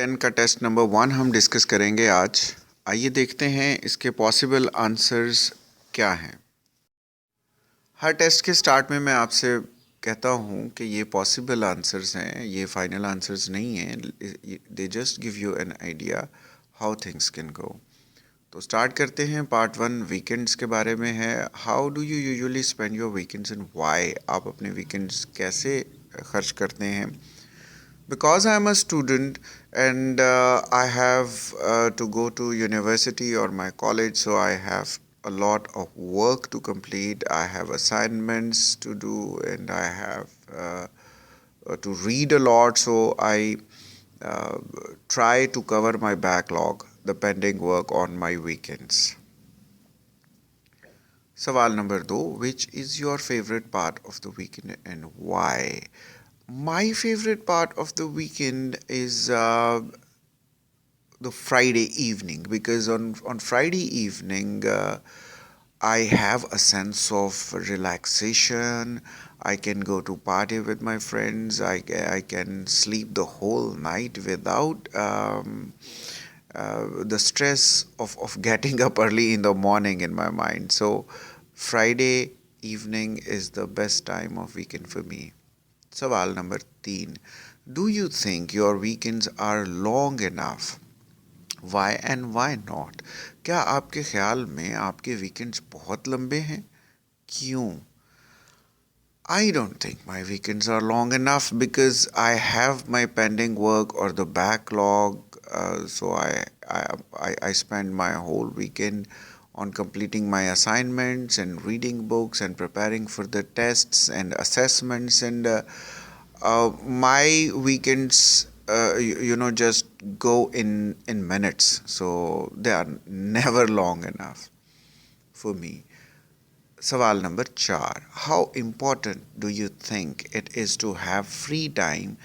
10 का test number 1 हम discuss करेंगे आज। आइए देखते हैं इसके पॉसिबल आंसर्स क्या हैं। हर टेस्ट के स्टार्ट में मैं आपसे कहता हूँ कि ये पॉसिबल आंसर्स हैं, ये फाइनल आंसर्स नहीं हैं। They just give you an idea how things can go. तो स्टार्ट करते हैं। पार्ट 1 वीकेंड्स के बारे में है। How do you usually spend your weekends and why? आप अपने वीकेंड्स कैसे खर्च करते हैं? Because I'm a student and I have to go to university or my college, so I have a lot of work to complete. I have assignments to do and I have to read a lot, so I uh, try to cover my backlog, the pending work on my weekends. सवाल number 2, which is your favorite part of the weekend and why? My favorite part of the weekend is the Friday evening, because on Friday evening I have a sense of relaxation. I can go to party with my friends. I can sleep the whole night without the stress of getting up early in the morning in my mind. So Friday evening is the best time of weekend for me. सवाल number 3, do you think your weekends are long enough? Why and why not? क्या आपके ख्याल में आपके weekends बहुत लंबे हैं? क्यों? I don't think my weekends are long enough because I have my pending work or the backlog. So I spend my whole weekend on completing my assignments and reading books and preparing for the tests and assessments. And my weekends, just go in minutes. So they are never long enough for me. सवाल number 4, how important do you think it is to have free time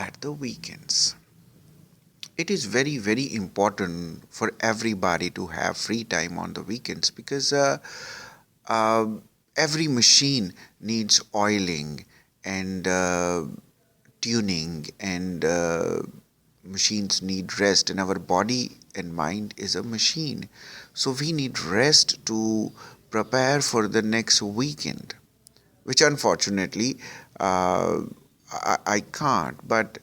at the weekends? It is very, very important for everybody to have free time on the weekends because uh, every machine needs oiling and tuning, and machines need rest, and our body and mind is a machine. So we need rest to prepare for the next weekend, which unfortunately I can't. But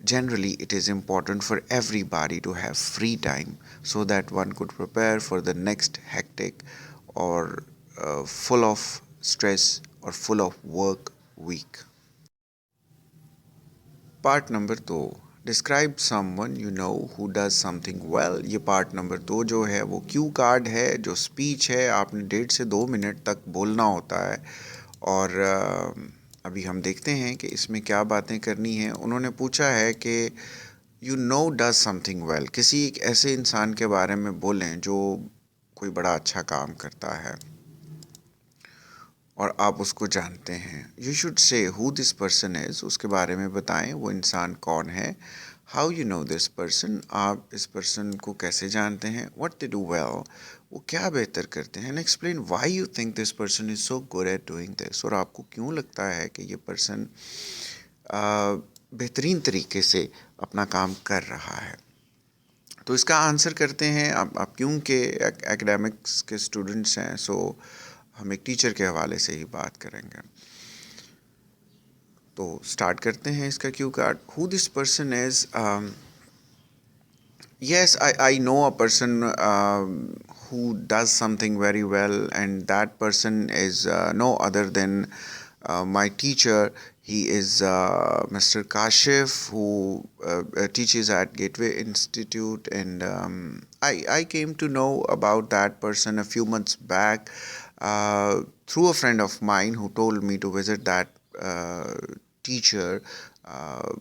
generally, it is important for everybody to have free time so that one could prepare for the next hectic or full of stress or full of work week. Part number 2, describe someone you know who does something well. ये part number 2 जो है वो Q card है, जो speech है, आपने 1.5 से 2 minute तक बोलना होता है। और अभी हम देखते हैं कि इसमें क्या बातें करनी हैं। उन्होंने पूछा है कि you know does something well, किसी एक ऐसे इंसान के बारे में बोलें जो कोई बड़ा अच्छा काम करता है और आप उसको जानते हैं। You should say who this person is, उसके बारे में बताएं वो इंसान कौन है। How you know this person, आप इस पर्सन को कैसे जानते हैं। व्हाट दे डू वेल, वो क्या बेहतर करते हैं। And explain why you think this person is so good at doing this, और आपको क्यों लगता है कि ये पर्सन बेहतरीन तरीके से अपना काम कर रहा है। तो इसका आंसर करते हैं। आप क्यों के एकेडमिक्स के स्टूडेंट्स हैं, सो हम एक टीचर के हवाले से ही बात करेंगे। तो स्टार्ट करते हैं इसका Q card. Who this person is, yes, I know a person who does something very well, and that person is no other than my teacher. He is Mr. Kashif, who teaches at Gateway Institute, and I came to know about that person a few months back through a friend of mine who told me to visit that teacher uh,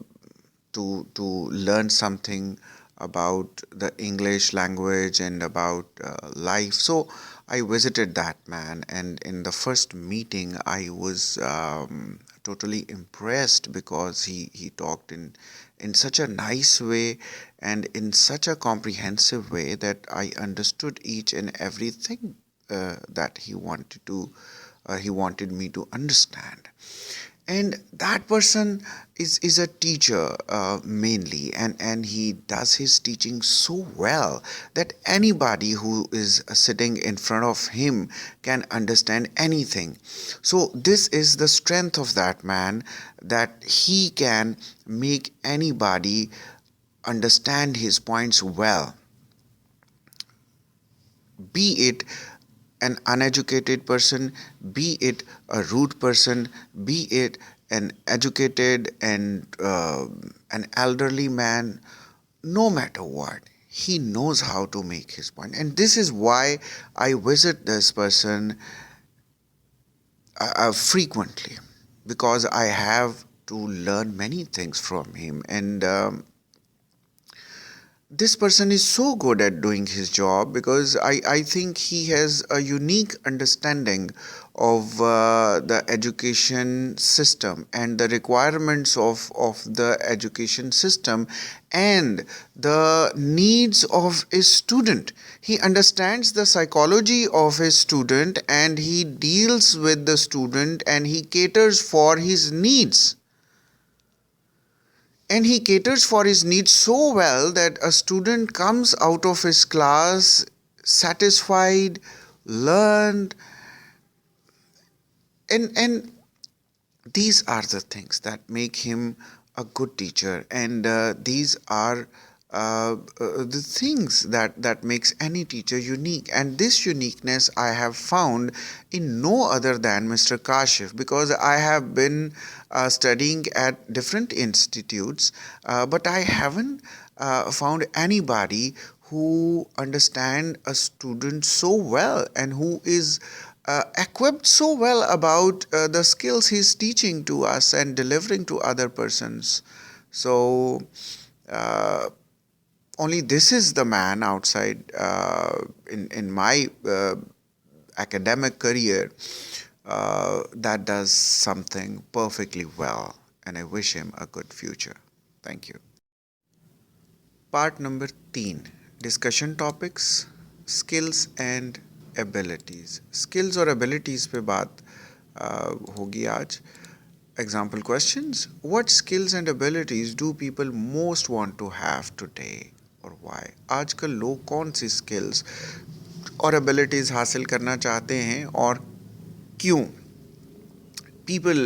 to learn something about the English language and about life. So I visited that man, and in the first meeting, I was totally impressed because he talked in such a nice way and in such a comprehensive way that I understood each and everything that he wanted me to understand. and that person is a teacher mainly, and he does his teaching so well that anybody who is sitting in front of him can understand anything. So this is the strength of that man, that he can make anybody understand his points well, be it an uneducated person, be it a rude person, be it an educated and an elderly man, no matter what, he knows how to make his point. And this is why I visit this person frequently, because I have to learn many things from him. And this person is so good at doing his job, because I think he has a unique understanding of the education system and the requirements of the education system and the needs of a student. He understands the psychology of a student, and he deals with the student, and he caters for his needs, and he caters for his needs so well that a student comes out of his class satisfied, learned, and these are the things that make him a good teacher, and these are the things that makes any teacher unique. And this uniqueness I have found in no other than Mr. Kashif, because I have been studying at different institutes, but I haven't found anybody who understand a student so well, and who is equipped so well about the skills he's teaching to us and delivering to other persons. So uh, only this is the man outside in my academic career that does something perfectly well, and I wish him a good future. Thank you. Part number 3, discussion topics, skills and abilities. Skills और abilities पे बात होगी आज। Example questions: what skills and abilities do people most want to have today और why? आजकल लोग कौन सी skills और एबिलिटीज़ हासिल करना चाहते हैं और क्यों? People,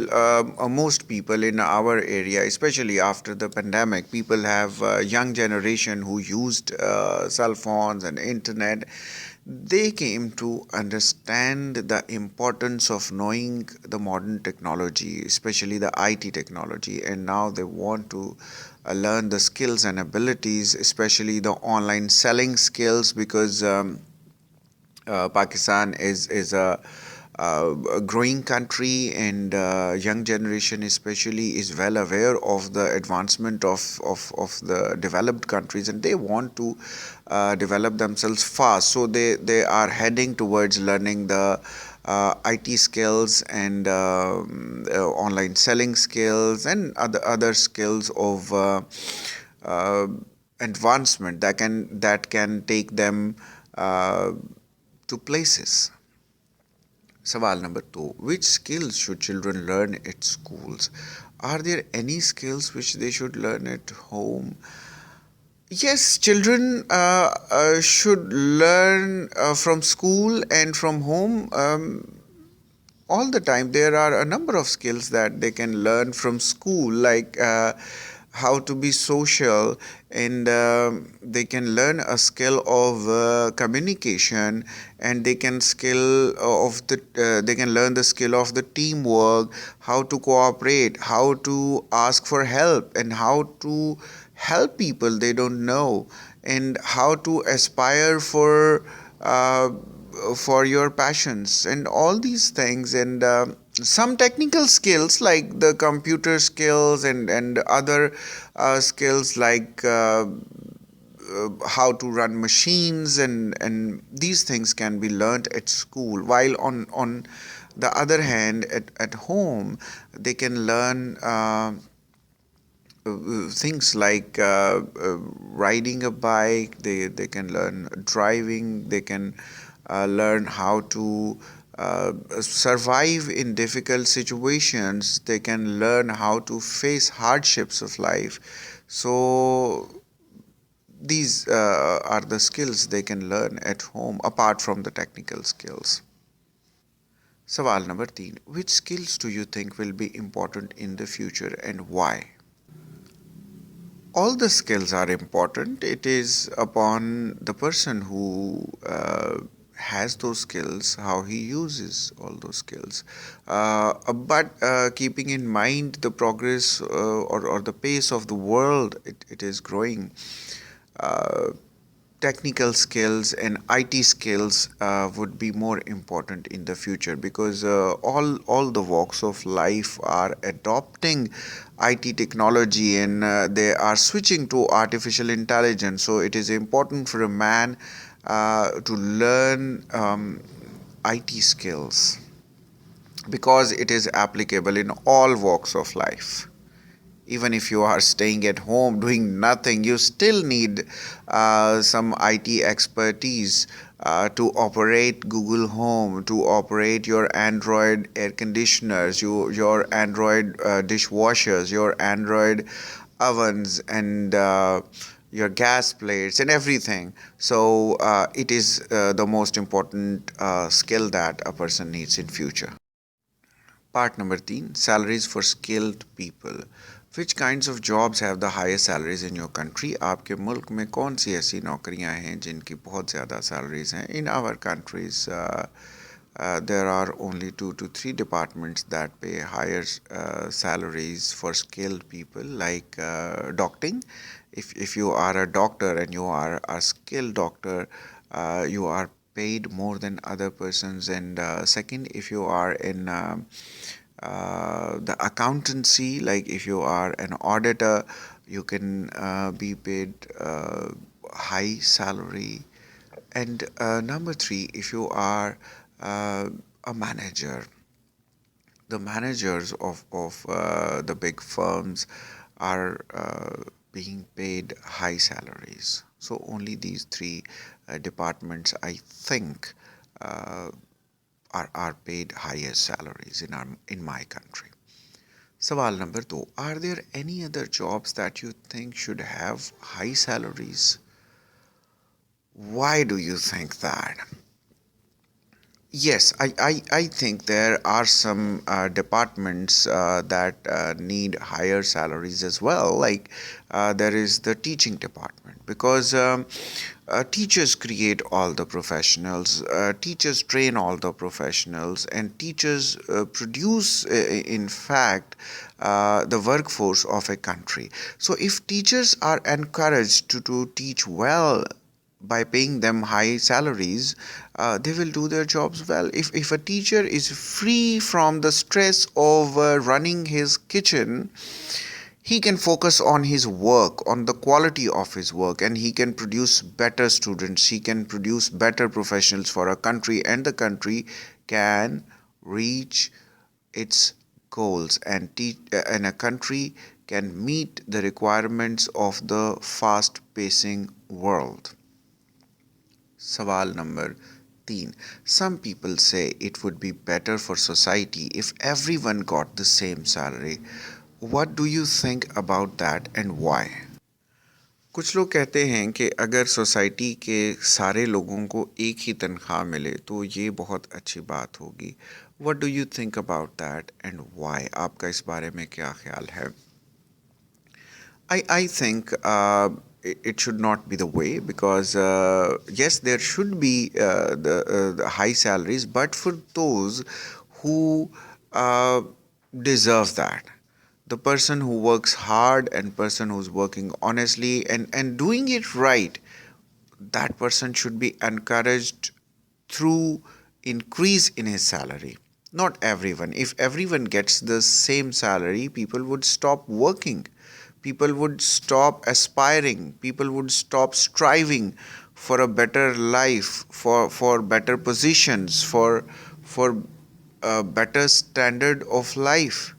most people in our area, especially after the pandemic, people have young generation who used cell phones and internet. They came to understand the importance of knowing the modern technology, especially the IT technology, and now they want to learn the skills and abilities, especially the online selling skills, because Pakistan is a growing country, and young generation especially is well aware of the advancement of the developed countries, and they want to develop themselves fast. So they are heading towards learning the IT skills and online selling skills and other skills of uh, advancement that can take them to places. Sawal number 2. Which skills should children learn at schools? Are there any skills which they should learn at home? Yes, children should learn from school and from home. All the time. There are a number of skills that they can learn from school, like how to be social, and they can learn a skill of communication, and they can learn the skill of the teamwork, how to cooperate, how to ask for help, and how to help people they don't know, and how to aspire uh, for your passions and all these things. And some technical skills like the computer skills and other skills like how to run machines, and these things can be learned at school, while on the other hand, at home they can learn things like riding a bike. They can learn driving. They can learn how to survive in difficult situations. They can learn how to face hardships of life. So these are the skills they can learn at home apart from the technical skills. सवाल number 3, which skills do you think will be important in the future and why? All the skills are important. It is upon the person who has those skills, how he uses all those skills. But keeping in mind the progress or the pace of the world, it is growing. Uh, Technical skills and IT skills would be more important in the future because all the walks of life are adopting IT technology and they are switching to artificial intelligence. So it is important for a man to learn IT skills because it is applicable in all walks of life. Even if you are staying at home doing nothing, you still need some IT expertise to operate Google Home, to operate your Android air conditioners, your Android dishwashers, your Android ovens, and your gas plates and everything. So it is the most important skill that a person needs in future. Part number 3, salaries for skilled people. Which kinds of jobs have the highest salaries in your country? आपके मुल्क में कौन सी ऐसी नौकरियां हैं जिनकी बहुत ज़्यादा salaries हैं? In our countries, there are only 2 to 3 departments that pay higher salaries for skilled people, like doctoring. If you are a doctor and you are a skilled doctor, you are paid more than other persons. And second, if you are in the accountancy, like if you are an auditor, you can be paid high salary. And number 3, if you are a manager, the managers of the big firms are being paid high salaries. So only these 3 departments, I think, uh, are paid higher salaries in my country. Sawal number 2, are there any other jobs that you think should have high salaries? Why do you think that? Yes, I think there are some departments that need higher salaries as well. Like there is the teaching department because teachers create all the professionals, teachers train all the professionals, and teachers produce, in fact, the workforce of a country. So if teachers are encouraged to teach well, by paying them high salaries, they will do their jobs well. If a teacher is free from the stress of running his kitchen, he can focus on his work, on the quality of his work, and he can produce better students. He can produce better professionals for a country, and the country can reach its goals and a country can meet the requirements of the fast pacing world. Sawal number 3. Some people say it would be better for society if everyone got the same salary. What do you think about that and why? कुछ लोग कहते हैं कि अगर society के सारे लोगों को एक ही तनख्वाह मिले तो ये बहुत अच्छी बात होगी. What do you think about that and why? आपका इस बारे में क्या ख्याल है? I think it should not be the way because yes, there should be the high salaries, but for those who uh, deserve that, the person who works hard and person who's working honestly and doing it right, that person should be encouraged through increase in his salary. Not everyone. If everyone gets the same salary, people would stop working, people would stop aspiring, people would stop striving for a better life, for better positions, for a better standard of life.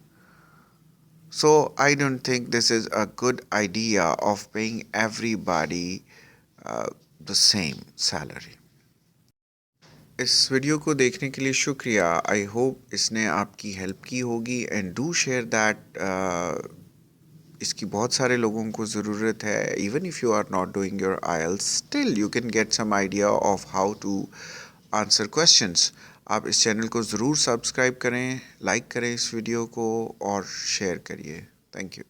So I don't think this is a good idea of paying everybody uh, the same salary. اس ویڈیو کو دیکھنے کے لیے شکریہ. I hope اس نے آپ کی ہیلپ کی ہوگی اینڈ ڈو شیئر دیٹ. اس کی بہت سارے لوگوں کو ضرورت ہے. Even if you are not doing your IELTS still you can get some idea of how to answer questions. آپ اس چینل کو ضرور سبسکرائب کریں, لائک کریں اس ویڈیو کو اور شیئر کریے. Thank you.